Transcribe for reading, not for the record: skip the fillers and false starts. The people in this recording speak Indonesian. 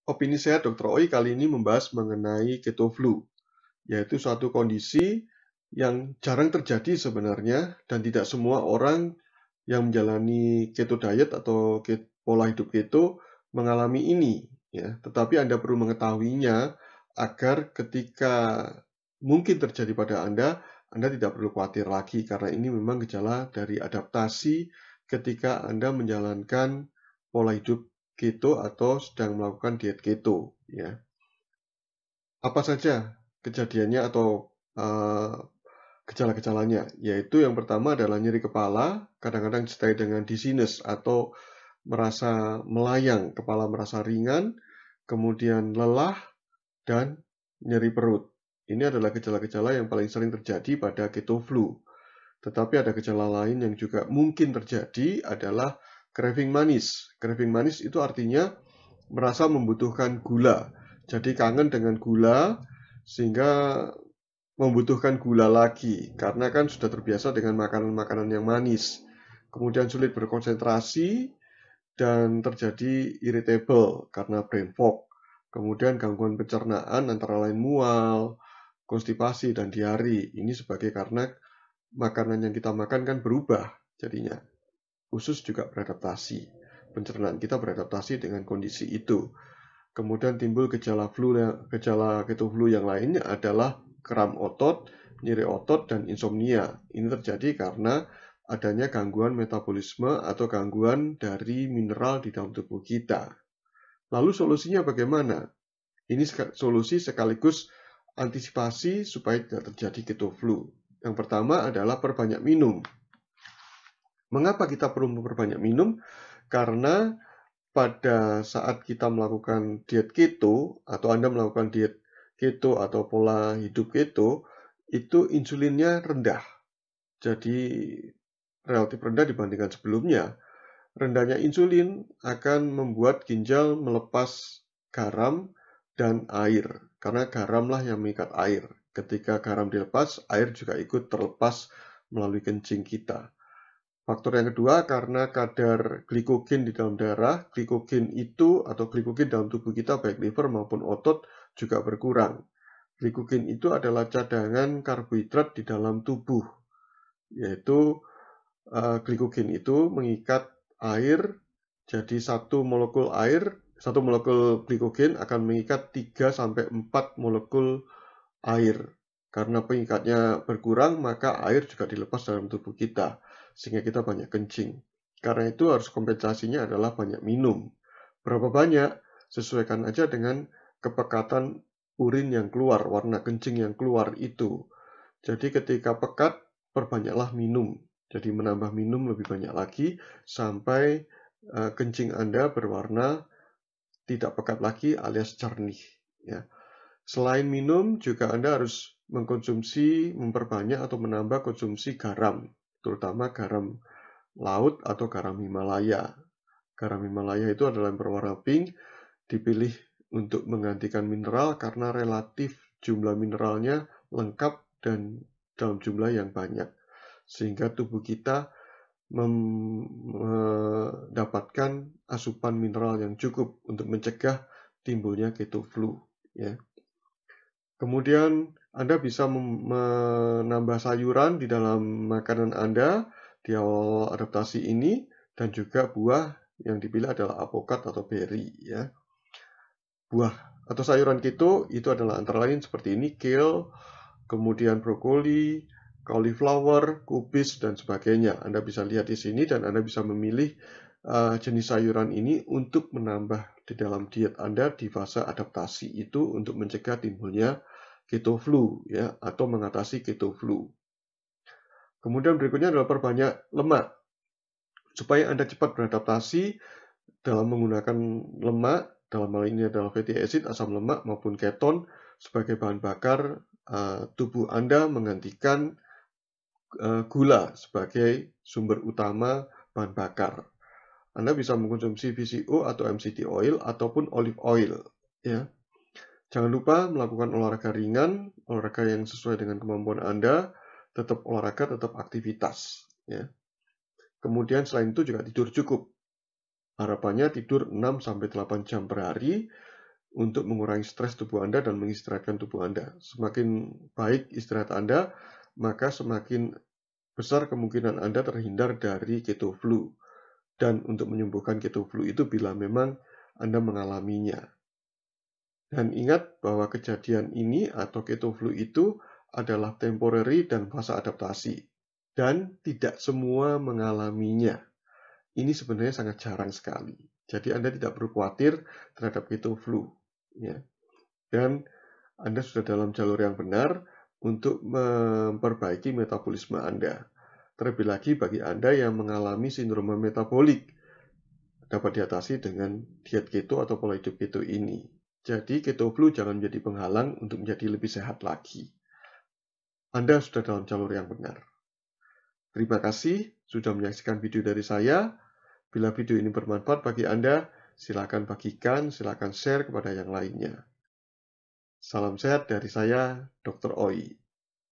Opini Sehat Dr. Oi kali ini membahas mengenai keto flu, yaitu suatu kondisi yang jarang terjadi sebenarnya dan tidak semua orang yang menjalani keto diet atau pola hidup keto mengalami ini, ya. Tetapi Anda perlu mengetahuinya agar ketika mungkin terjadi pada Anda tidak perlu khawatir lagi karena ini memang gejala dari adaptasi ketika Anda menjalankan pola hidup keto atau sedang melakukan diet keto, ya. Apa saja kejadiannya atau gejala-gejalanya? Yaitu yang pertama adalah nyeri kepala, kadang-kadang disertai dengan dizziness atau merasa melayang, kepala merasa ringan, kemudian lelah dan nyeri perut. Ini adalah gejala-gejala yang paling sering terjadi pada keto flu. Tetapi ada gejala lain yang juga mungkin terjadi adalah craving manis. Craving manis itu artinya merasa membutuhkan gula. Jadi kangen dengan gula sehingga membutuhkan gula lagi karena kan sudah terbiasa dengan makanan-makanan yang manis. Kemudian sulit berkonsentrasi dan terjadi irritable karena brain fog. Kemudian gangguan pencernaan antara lain mual, konstipasi dan diare. Ini sebagai karena makanan yang kita makan kan berubah jadinya. Usus juga beradaptasi. Pencernaan kita beradaptasi dengan kondisi itu. Kemudian timbul gejala keto flu yang lainnya adalah kram otot, nyeri otot, dan insomnia. Ini terjadi karena adanya gangguan metabolisme atau gangguan dari mineral di dalam tubuh kita. Lalu solusinya bagaimana? Ini solusi sekaligus antisipasi supaya tidak terjadi keto flu. Yang pertama adalah perbanyak minum. Mengapa kita perlu memperbanyak minum? Karena pada saat kita melakukan diet keto atau Anda melakukan diet keto atau pola hidup keto, itu insulinnya rendah. Jadi relatif rendah dibandingkan sebelumnya. Rendahnya insulin akan membuat ginjal melepas garam dan air, karena garamlah yang mengikat air. Ketika garam dilepas, air juga ikut terlepas melalui kencing kita. Faktor yang kedua, karena kadar glikogen di dalam darah, glikogen itu atau glikogen dalam tubuh kita, baik liver maupun otot, juga berkurang. Glikogen itu adalah cadangan karbohidrat di dalam tubuh, yaitu glikogen itu mengikat air, jadi satu molekul glikogen akan mengikat 3-4 molekul air. Karena pengikatnya berkurang, maka air juga dilepas dalam tubuh kita, sehingga kita banyak kencing. Karena itu harus kompensasinya adalah banyak minum. Berapa banyak? Sesuaikan aja dengan kepekatan urin yang keluar, warna kencing yang keluar itu. Jadi ketika pekat, perbanyaklah minum. Jadi menambah minum lebih banyak lagi sampai kencing Anda berwarna tidak pekat lagi alias jernih. Ya. Selain minum, juga Anda harus memperbanyak atau menambah konsumsi garam, terutama garam laut atau garam Himalaya. Garam Himalaya itu adalah yang berwarna pink, dipilih untuk menggantikan mineral karena relatif jumlah mineralnya lengkap dan dalam jumlah yang banyak. Sehingga tubuh kita mendapatkan asupan mineral yang cukup untuk mencegah timbulnya keto flu. Ya. Kemudian Anda bisa menambah sayuran di dalam makanan Anda di awal adaptasi ini, dan juga buah yang dipilih adalah alpukat atau beri. Ya. Buah atau sayuran keto itu adalah antara lain seperti ini, kale, kemudian brokoli, cauliflower, kubis, dan sebagainya. Anda bisa lihat di sini dan Anda bisa memilih jenis sayuran ini untuk menambah di dalam diet Anda di fase adaptasi itu untuk mencegah timbulnya keto flu, ya, atau mengatasi keto flu. Kemudian berikutnya adalah perbanyak lemak. Supaya Anda cepat beradaptasi dalam menggunakan lemak, dalam hal ini adalah fatty acid, asam lemak maupun keton sebagai bahan bakar, tubuh Anda menggantikan gula sebagai sumber utama bahan bakar. Anda bisa mengkonsumsi VCO atau MCT oil ataupun olive oil. Ya. Jangan lupa melakukan olahraga ringan, olahraga yang sesuai dengan kemampuan Anda, tetap olahraga, tetap aktivitas. Ya. Kemudian selain itu juga tidur cukup. Harapannya tidur 6-8 jam per hari, untuk mengurangi stres tubuh Anda dan mengistirahatkan tubuh Anda. Semakin baik istirahat Anda, maka semakin besar kemungkinan Anda terhindar dari keto flu. Dan untuk menyembuhkan keto flu itu bila memang Anda mengalaminya. Dan ingat bahwa kejadian ini atau keto flu itu adalah temporary dan fase adaptasi. Dan tidak semua mengalaminya. Ini sebenarnya sangat jarang sekali. Jadi Anda tidak perlu khawatir terhadap keto flu. Ya. Dan Anda sudah dalam jalur yang benar untuk memperbaiki metabolisme Anda. Terlebih lagi bagi Anda yang mengalami sindroma metabolik, dapat diatasi dengan diet keto atau pola hidup keto ini. Jadi keto flu jangan menjadi penghalang untuk menjadi lebih sehat lagi. Anda sudah dalam jalur yang benar. Terima kasih sudah menyaksikan video dari saya. Bila video ini bermanfaat bagi Anda, silakan bagikan, silakan share kepada yang lainnya. Salam sehat dari saya, Dr. Oi.